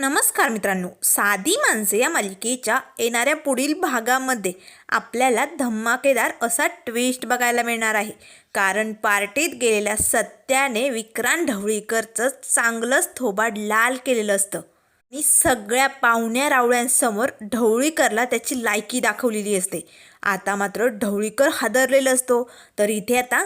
नमस्कार मित्रांनो, साधी माणसे या मालिकेच्या येणाऱ्या पुढील भागामध्ये आपल्याला धमाकेदार असा ट्विस्ट बघायला मिळणार आहे. कारण पार्टीत गेलेल्या सत्याने विक्रांत ढवळीकरचं चांगलंच थोबाड लाल केलेलं असतं आणि सगळ्या पाहुण्या रावळ्यांसमोर ढवळीकरला त्याची लायकी दाखवलेली असते. आता मात्र ढवळीकर हादरलेला असतो. तर इथे आता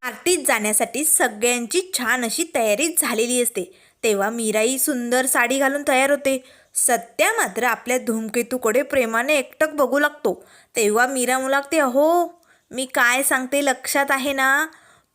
पार्टीत जाण्यासाठी सगळ्यांची छान अशी तयारी झालेली असते. तेव्हा मीराई सुंदर साडी घालून तयार होते. सत्या मात्र आपल्या धूमकेतूकडे प्रेमाने एकटक बघू लागतो. तेव्हा मीरा म्हणू लागते, अहो मी काय सांगते लक्षात आहे ना,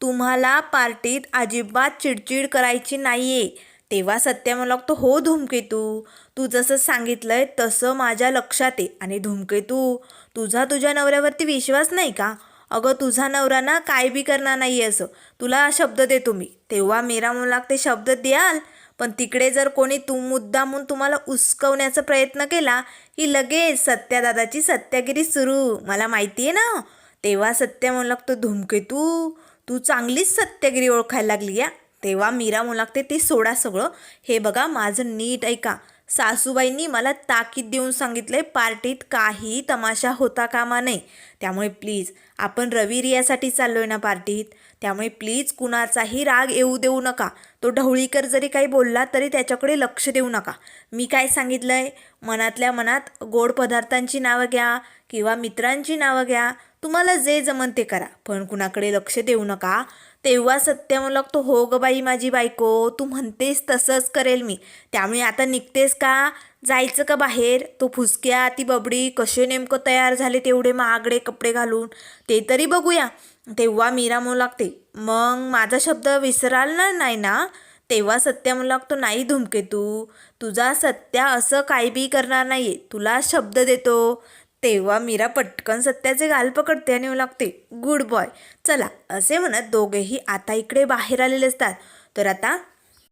तुम्हाला पार्टीत अजिबात चिडचिड करायची नाहीये. तेव्हा सत्या म्हणू लागतो, हो धूमकेतू, तू जसं सांगितलंय तसं माझ्या लक्षात आहे. आणि धूमकेतू, तुझ्या नवऱ्यावरती विश्वास नाही का? अगं तुझा नवरा ना काय बी करणार नाही असं तुला शब्द देतो मी. तेव्हा मीरा म्हणू लागते, शब्द द्याल, पण तिकडे जर कोणी मुद्दामून तुम्हाला उस्कवण्याचा प्रयत्न केला की लगेच सत्यादादाची सत्यागिरी सुरू, मला माहिती आहे ना. तेव्हा सत्या म्हणू लागतो, धूमकेतू तू चांगलीच सत्यागिरी ओळखायला लागली या. तेव्हा मीरा म्हणू लागते, ते सोडा सगळं, हे बघा माझं नीट ऐका. सासूबाईंनी मला ताकीद देऊन सांगितलंय पार्टीत काही तमाशा होता कामा नये. त्यामुळे प्लीज, आपण रवी रियासाठी चाललोय ना पार्टीत, त्यामुळे प्लीज कुणाचाही राग येऊ देऊ नका. तो ढवळीकर जरी काही बोलला तरी त्याच्याकडे लक्ष देऊ नका. मी काय सांगितलंय, मनातल्या मनात गोड पदार्थांची नावं घ्या किंवा मित्रांची नावं घ्या, तुम्हाला जे जमन ते करा, पण कुणाकडे लक्ष देऊ नका. तेव्हा सत्य म्हणू लागतो, हो ग बाई माझी बायको, तू म्हणतेस तसंच करेल मी. त्यामुळे आता निघतेस का, जायचं का बाहेर? तो फुसक्या ती बबडी कसे नेमकं तयार झाले तेवढे महागडे कपडे घालून, ते तरी बघूया. तेव्हा मीरा म्हणू लागते, मग माझा शब्द विसराल ना नाही ना? तेव्हा सत्या म्हणू लागतो, नाही धूमकेतू, तुझा सत्या असं काही बी करणार नाहीये, तुला शब्द देतो. तेव्हा मीरा पटकन सत्याचे गाल पकडते आणि म्हणू लागते, गुड बॉय. चला असे म्हणत दोघेही आता इकडे बाहेर आलेले असतात. तर आता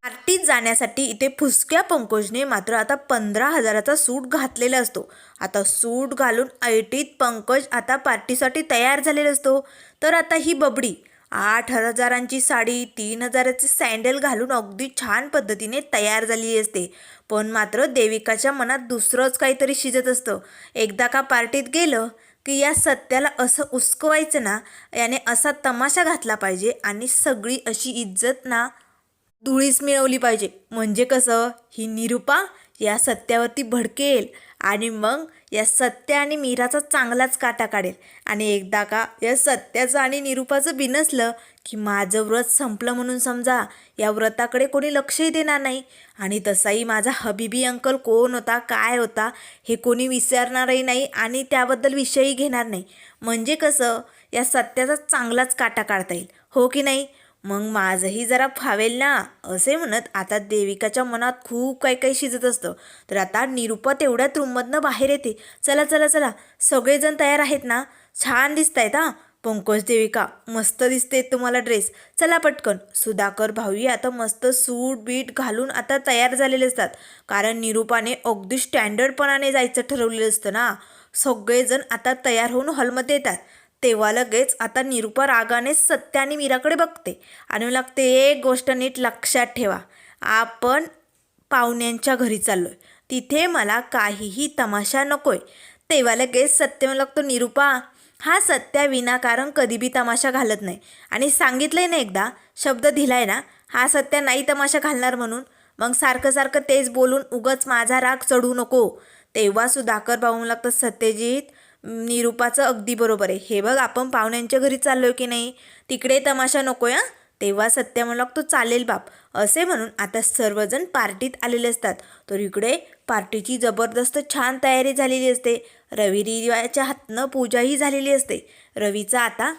पार्टीत जाण्यासाठी इथे फुसक्या पंकजने मात्र आता 15,000चा सूट घातलेला असतो. आता सूट घालून ऐटीत पंकज आता पार्टीसाठी तयार झालेला असतो. तर आता ही बबडी 8,000ची साडी, 3,000चे सँडल घालून अगदी छान पद्धतीने तयार झाली असते. पण मात्र देविकाच्या मनात दुसरंच काहीतरी शिजत असतं. एकदा का पार्टीत गेलं की या सत्याला असं उस्कवायचं ना, याने असा तमाशा घातला पाहिजे आणि सगळी अशी इज्जत ना धुळीस मिळवली पाहिजे. म्हणजे कसं, ही निरूपा या सत्यावरती भडकेल आणि मग या सत्या आणि मीराचा चांगलाच काटा काढेल. आणि एकदा का या सत्याचं आणि निरूपाचं बिनसलं की माझं व्रत संपलं म्हणून समजा. या व्रताकडे कोणी लक्षही देणार नाही. आणि तसाही माझा हबीबी अंकल कोण होता, काय होता, हे कोणी विचारणारही नाही आणि त्याबद्दल विषयही घेणार नाही. म्हणजे कसं, या सत्याचा चांगलाच काटा काढता येईल, हो की नाही? मग माझंही जरा फावेल ना, असे म्हणत आता देविकाच्या मनात खूप काही काही शिजत असतं. तर आता निरूपा तेवढ्यात रूममधनं बाहेर येते. चला चला चला, सगळेजण तयार आहेत ना, छान दिसत आहेत हां. पंकज, देविका मस्त दिसते तुम्हाला ड्रेस, चला पटकन. सुधाकर भाऊही आता मस्त सूट बीट घालून आता तयार झालेले असतात. कारण निरूपाने अगदी स्टँडर्डपणाने जायचं ठरवलेलं असतं ना. सगळेजण आता तयार होऊन हॉलमध्ये येतात. तेव्हा लगेच आता निरूपा रागाने सत्या आणि मीराकडे बघते आणि लागते, एक गोष्ट नीट लक्षात ठेवा, आपण पाहुण्यांच्या घरी चाललोय, तिथे मला काहीही तमाशा नकोय. तेव्हा लगेच सत्य लागतो, निरूपा हा सत्या विनाकारण कधी बी तमाशा घालत नाही आणि सांगितलंय ना, एकदा शब्द दिलाय ना, हा सत्या नाही तमाशा घालणार म्हणून. मग सारखं सारखं तेच बोलून उगाच माझा राग चढू नको. तेव्हा सुधाकर भाऊ लागतं, सत्यजित निरूपाचं अगदी बरोबर आहे, हे बघ आपण पाहुण्यांच्या घरी चाललोय की नाही, तिकडे तमाशा नकोय हां. तेव्हा सत्य म्हणू लागतो, चालेल बाप. असे म्हणून आता सर्वजण पार्टीत आलेले असतात. तर इकडे पार्टीची जबरदस्त छान तयारी झालेली असते. रवी रियाच्या हातनं पूजाही झालेली असते. रवीचा आता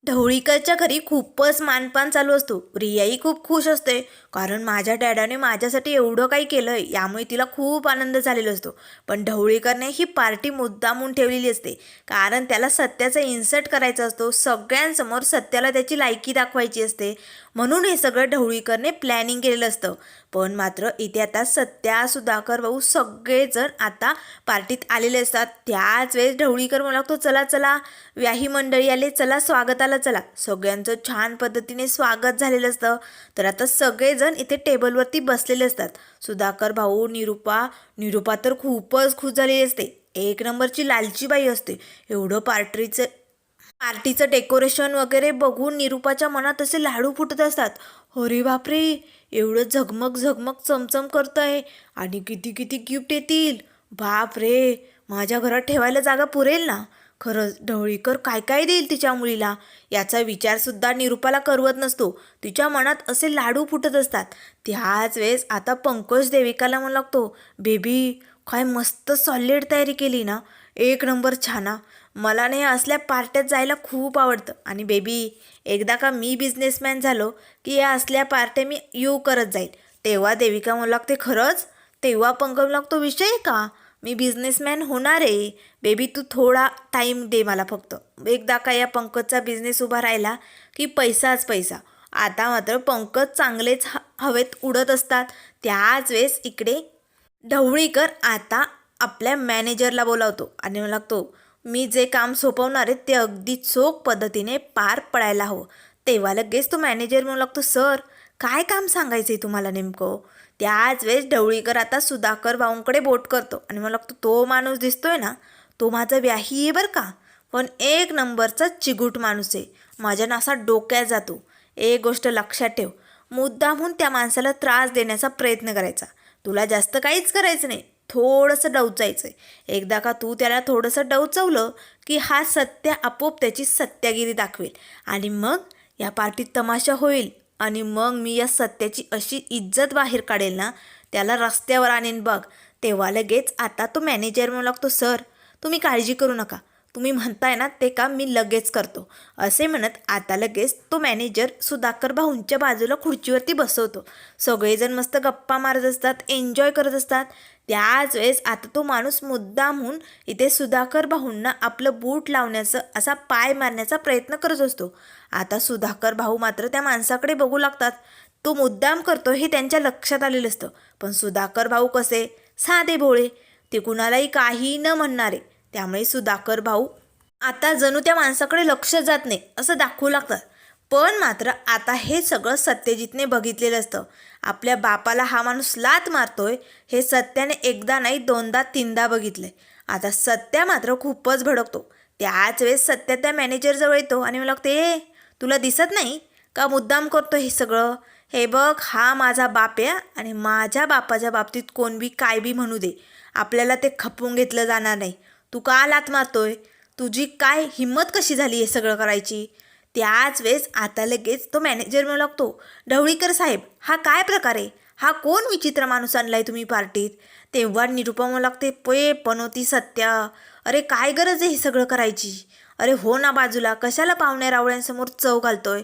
ढवळीकरच्या घरी खूपच मानपान चालू असतो. रियाही खूप खुश असते, कारण माझ्या डॅडाने माझ्यासाठी एवढं काही केलं आहे, यामुळे तिला खूप आनंद झालेला असतो. पण ढवळीकरने ही पार्टी मुद्दामून ठेवलेली असते, कारण त्याला सत्याचा इन्सर्ट करायचा असतो. सगळ्यांसमोर सत्याला त्याची लायकी दाखवायची असते, म्हणून हे सगळं ढवळीकरने प्लॅनिंग केलेलं असतं. पण मात्र इथे आता सत्या, सुधाकर भाऊ सगळेजण आता पार्टीत आलेले असतात. त्याच वेळेस ढवळीकर म्हणू लागतो, चला चला व्याही मंडळी आले, चला स्वागताला चला. सगळ्यांचं छान पद्धतीने स्वागत झालेलं असतं. तर आता सगळेजण सगळेजण इथे टेबलवरती बसलेले असतात. सुधाकर भाऊ, निरूपा तर खूपच खुश झालेली असते. एक नंबरची लालची बाई असते. एवढं पार्टीचं डेकोरेशन वगैरे बघून निरूपाच्या मनात असे लाडू फुटत असतात. अरे बापरे, एवढं झगमग झगमग चमचम करत आहे आणि किती किती गिफ्ट येतील. बाप रे, माझ्या घरात ठेवायला जागा पुरेल ना. खरंच ढवळीकर काय काय देईल तिच्या मुलीला याचा विचारसुद्धा निरूपाला करवत नसतो. तिच्या मनात असे लाडू फुटत असतात. त्याच वेळेस आता पंकज देविकाला म्हणू लागतो, बेबी काय मस्त सॉलिड तयारी केली ना, एक नंबर छाना. मला नाही असल्या पार्ट्यात जायला खूप आवडतं. आणि बेबी, एकदा का मी बिझनेसमॅन झालो की या असल्या पार्ट्या मी करत जाईल. तेव्हा देविका म्हणू लागते, खरंच? तेव्हा पंकज लागतो, विषय का, मी बिझनेसमॅन होणार आहे. बेबी तू थोडा टाईम दे मला फक्त. एकदा का या पंकजचा बिझनेस उभा राहिला की पैसाच पैसा. आता मात्र पंकज चांगलेच हवेत उडत असतात. त्याच वेळेस इकडे ढवळीकर आता आपल्या मॅनेजरला बोलावतो आणि मला लागतो, मी जे काम सोपवणार आहे ते अगदी चोख पद्धतीने पार पडायला हवं. तेव्हा लगेच तो मॅनेजर म्हणू लागतो, सर काय काम सांगायचं आहे तुम्हाला नेमकं. त्याच वेळेस ढवळीकर आता सुधाकर भाऊंकडे बोट करतो आणि मला लागतो, तो माणूस दिसतोय ना, तो माझा व्याही आहे बरं का, पण एक नंबरचा चिगूट माणूस आहे. माझ्या नासा डोक्यात जातो. एक गोष्ट लक्षात ठेव, मुद्दामहून त्या माणसाला त्रास देण्याचा प्रयत्न करायचा. तुला जास्त काहीच करायचं नाही, थोडंसं डवचायचं आहे. एकदा का तू त्याला थोडंसं डवचवलं की हा सत्य आपोआप त्याची सत्यागिरी दाखवेल आणि मग या पार्टीत तमाशा होईल. आणि मग मी या सत्याची अशी इज्जत बाहेर काढेल ना, त्याला रस्त्यावर आणेन बघ. तेव्हा लगेच आता तो मॅनेजर म्हणू लागतो, सर तुम्ही काळजी करू नका, तुम्ही म्हणताय ना ते काम मी लगेच करतो. असे म्हणत आता लगेच तो मॅनेजर सुधाकर भाऊंच्या बाजूला खुर्चीवरती बसवतो. सगळेजण मस्त गप्पा मारत असतात, एन्जॉय करत असतात. त्याच वेळेस आता तो माणूस मुद्दामहून इथे सुधाकर भाऊंना आपलं बूट लावण्याचं, असा पाय मारण्याचा प्रयत्न करत असतो. आता सुधाकर भाऊ मात्र त्या माणसाकडे बघू लागतात. तो मुद्दाम करतो हे त्यांच्या लक्षात आलेलं असतं. पण सुधाकर भाऊ कसे साधे भोळे, ते कुणालाही काही न म्हणणारे. त्यामुळे सुधाकर भाऊ आता जणू त्या माणसाकडे लक्ष जात नाही असं दाखवू लागतात. पण मात्र आता हे सगळं सत्यजितने बघितलेलं असतं. आपल्या बापाला हा माणूस लात मारतोय हे सत्याने एकदा नाही दोनदा तीनदा बघितलंय. आता सत्या मात्र खूपच भडकतो. त्याच वेळेस सत्या त्या मॅनेजरजवळ येतो आणि मला लागते, ए तुला दिसत नाही का मुद्दाम करतो हे सगळं. हे बघ, हा माझा बाप आहे आणि माझ्या बापाच्या बाबतीत कोण बी काय बी म्हणू दे, आपल्याला ते खपवून घेतलं जाणार नाही. तू का लात मारतोय, तुझी काय हिंमत कशी झाली हे सगळं करायची. त्याच वेळेस आता लगेच तो मॅनेजर म्हणू लागतो, ढवळीकर साहेब हा काय प्रकार आहे, हा कोण विचित्र माणूस आणलाय तुम्ही पार्टीत. तेव्हा निरूपा म्हणू लागते, पनोती सत्या, अरे काय गरज आहे हे सगळं करायची. अरे हो ना बाजूला, कशाला पाहुण्या रावळ्यांसमोर चव घालतोय.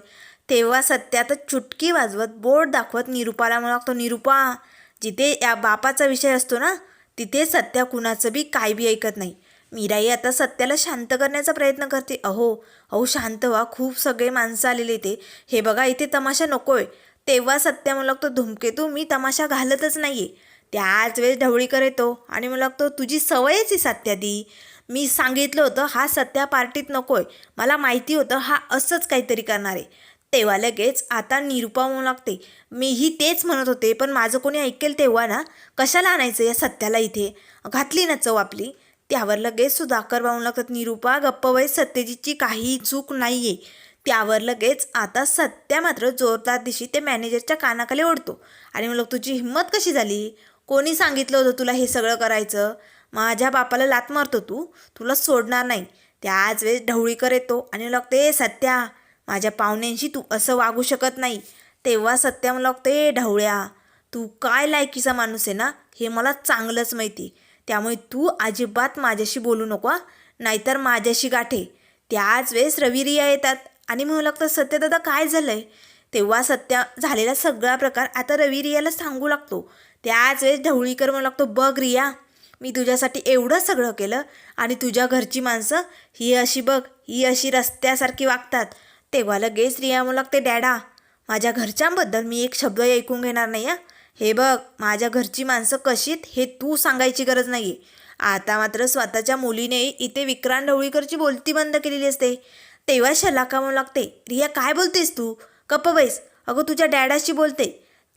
तेव्हा सत्या तर चुटकी वाजवत बोट दाखवत निरूपाला म्हणू लागतो, निरूपा जिथे या बापाचा विषय असतो ना तिथे सत्या कुणाचं बी काय बी ऐकत नाही. मीराई आता सत्याला शांत करण्याचा प्रयत्न करते. अहो शांत व्हा, खूप सगळे माणसं आलेले इथे, हे बघा इथे तमाशा नकोय. तेव्हा सत्या म्हणू लागतो, धुमकेतू मी तमाशा घालतच नाही आहे. त्याच वेळेस ढवळीकर येतो आणि म्हणू लागतो, तुझी सवयच आहे सत्या ती. मी सांगितलं होतं हा सत्या पार्टीत नकोय, मला माहिती होतं हा असंच काहीतरी करणार आहे. तेव्हा लगेच आता निरूपा म्हणू लागते, मीही तेच म्हणत होते, पण माझं कोणी ऐकेल तेव्हा ना, कशाला आणायचं या सत्याला इथे, घातली ना चव आपली. त्यावर लगेच सुधाकर भाऊ लागतात, निरूपा गप्प वय, सत्यजितची काही चूक नाही आहे. त्यावर लगेच आता सत्या मात्र जोरदार दिशी ते मॅनेजरच्या कानाखाली ओढतो आणि मग तुझी हिंमत कशी झाली, कोणी सांगितलं होतं तुला हे सगळं करायचं, माझ्या बापाला लात मारतो तू, तुला सोडणार नाही. त्याच वेळेस ढवळीकर येतो आणि लागते, सत्या माझ्या पाहुण्यांशी तू असं वागू शकत नाही. तेव्हा सत्या मला लागते, ढवळ्या तू काय लायकीचा माणूस आहे ना हे मला चांगलंच माहिती, त्यामुळे तू अजिबात माझ्याशी बोलू नको, नाहीतर माझ्याशी गाठे. त्याच वेळेस रवी रिया येतात आणि म्हणू लागतं, सत्या दादा काय झालं आहे. तेव्हा सत्या झालेला सगळा प्रकार आता रवी रियाला सांगू लागतो. त्याच वेळेस ढवळीकर म्हणू लागतो, बघ रिया, मी तुझ्यासाठी एवढं सगळं केलं आणि तुझ्या घरची माणसं ही अशी बघ, ही अशी रस्त्यासारखी वागतात. तेव्हा लगेच रिया म्हणू लागते, डॅडा माझ्या घरच्यांबद्दल मी एक शब्द ऐकून घेणार नाही. हे बघ, माझ्या घरची माणसं कशीत हे तू सांगायची गरज नाही आहे. आता मात्र स्वतःच्या मुलीने इथे विक्रांत ढवळीकरची बोलती बंद केलेली असते. तेव्हा शलाका म्हणू लागते, रिया काय बोलतेस तू, गप्प बैस, अगं तुझ्या डॅडाशी बोलते.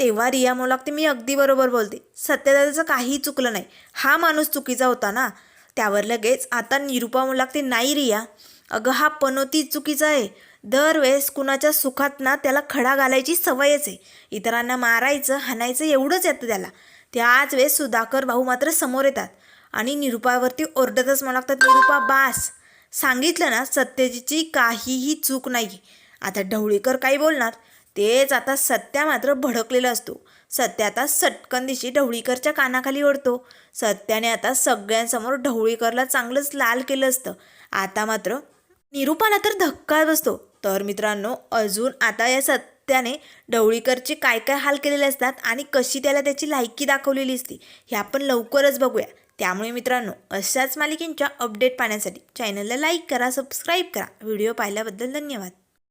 तेव्हा रिया म्हणू लागते, मी अगदी बरोबर बोलते, सत्यदादाचं काहीही चुकलं नाही, हा माणूस चुकीचा होता ना. त्यावर लगेच आता निरुपा म्हणू लागते, नाही रिया, अगं हा पनोती चुकीचा आहे. दरवेळेस कुणाच्या सुखात ना त्याला खडा घालायची सवयच आहे. इतरांना मारायचं हाणायचं एवढंच येतं त्याला. त्याच वेळेस सुधाकर भाऊ मात्र समोर येतात आणि निरुपावरती ओरडतच म्हणू लागतात, निरुपा बास, सांगितलं ना सत्यजीची काहीही चूक नाही. आता ढवळीकर काय बोलणार. तेच आता सत्या मात्र भडकलेला असतो. सत्या आता सटकन दिशी ढवळीकरच्या कानाखाली ओढतो. सत्याने आता सगळ्यांसमोर ढवळीकरला चांगलंच लाल केलं असतं. आता मात्र निरुपाला तर धक्का बसतो. तर मित्रांनो, अजून आता या सत्याने ढवळीकरचे काय काय हाल केलेले असतात आणि कशी त्याला त्याची लायकी दाखवलेली असते हे आपण लवकरच बघूया. त्यामुळे मित्रांनो, अशाच मालिकेंच्या अपडेट पाहण्यासाठी चॅनलला लाईक करा, सबस्क्राईब करा. व्हिडिओ पाहिल्याबद्दल धन्यवाद.